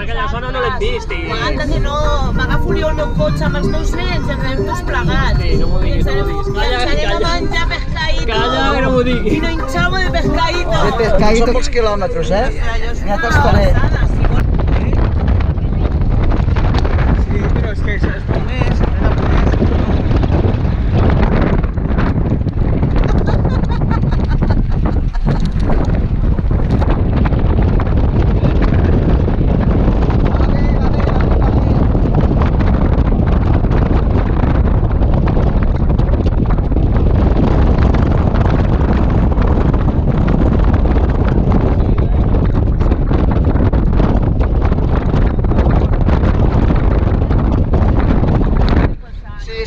aquella zona no l'hem vist i... Anda, que no, m'agafo jo el meu cotxe amb els meus nens i ens anem tots plegats. Sí, no m'ho diguis, no m'ho diguis. I ens anem a menjar pescadito. Calla, que no m'ho diguis. I no hinchamos de pescadito. De pescadito molts quilòmetres, eh? Ja t'estaré. Sí, però és que és molt més,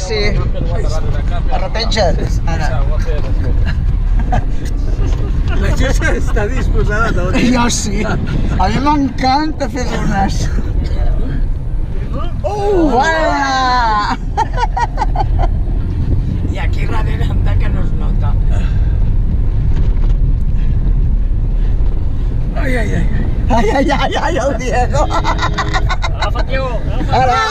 Sí. Arrepenja't, ara. La gent està disposada a tot. Jo sí. A mi m'encanta fer dones. Uala! I aquí darrere anda que no es nota. Ai, ai, ai. Ai, ai, ai, ai, el Diego. Agafa't, Diego! Ara!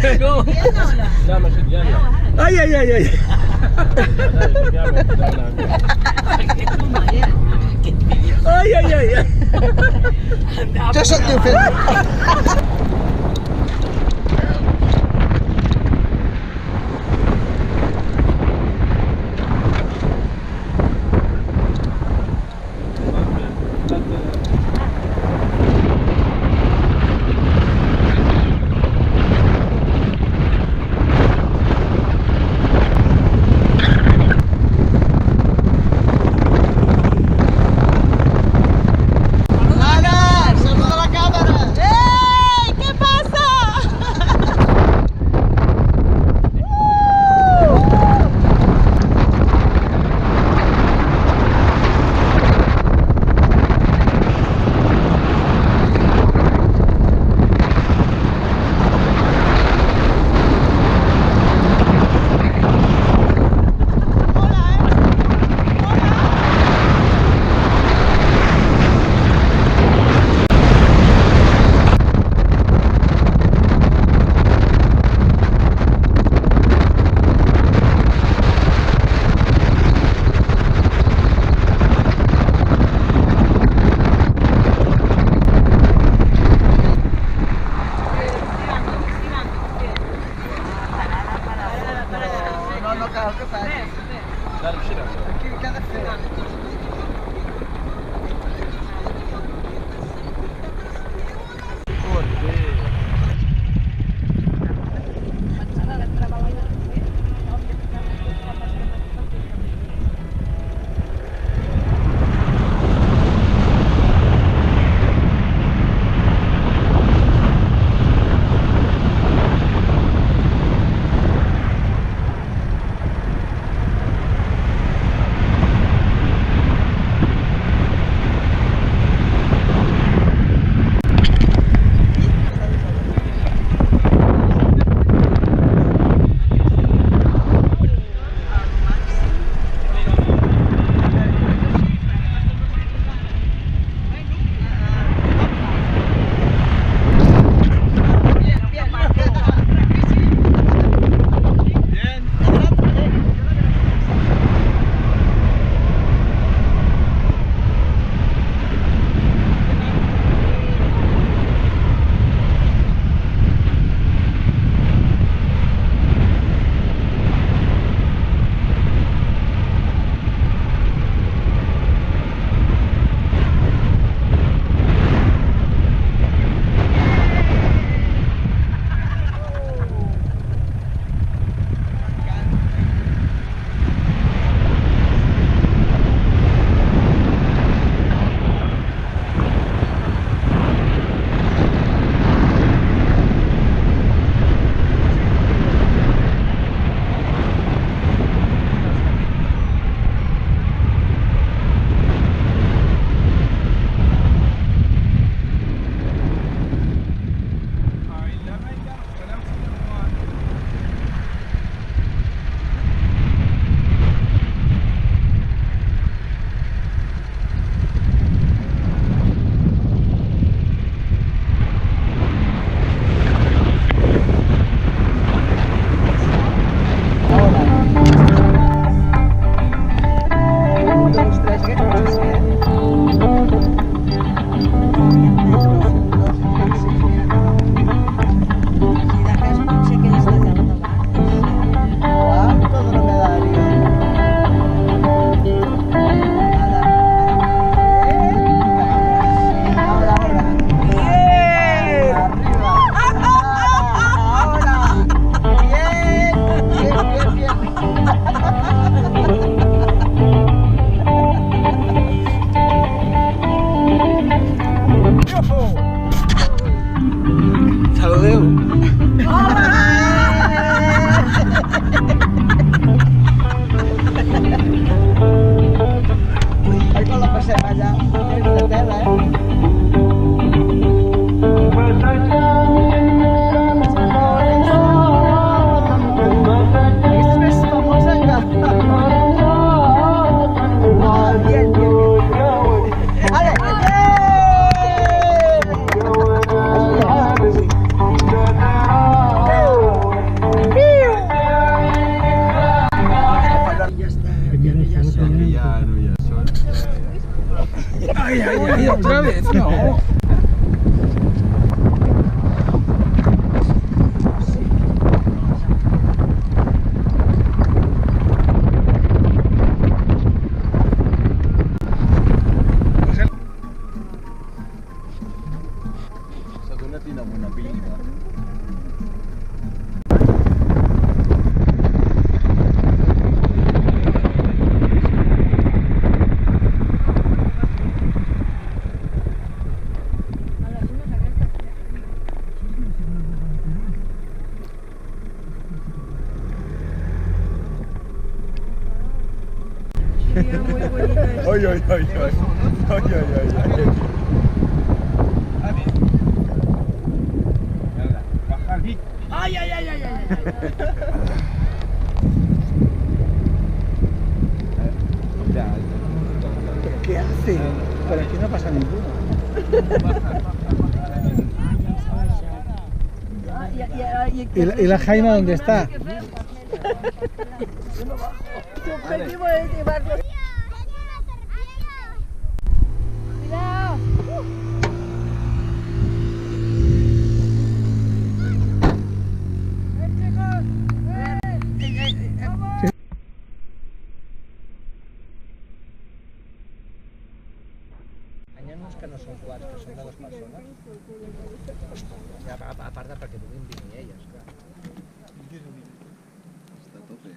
Diego! Ai, ai, ai, ai. Ai, ai, ai, ai. Jo soc diferent. Ay, ay, ay, otra vez, no. Ay, ay, ay, ay. Ay, ay, ay, ay. Baja el beat. Ay, ay, ay, ay, ay, ay. ¿Pero qué hace? Por aquí no pasa ninguno. ¿Y la Jaina dónde está? Su objetivo es llevarlo. Cuidado. Anyamos que no són quats, que són de dues persones. Ja, a part de perquè puguin venir elles, clar. Està a tope.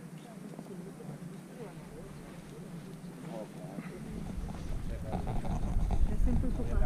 Sempre ocupat.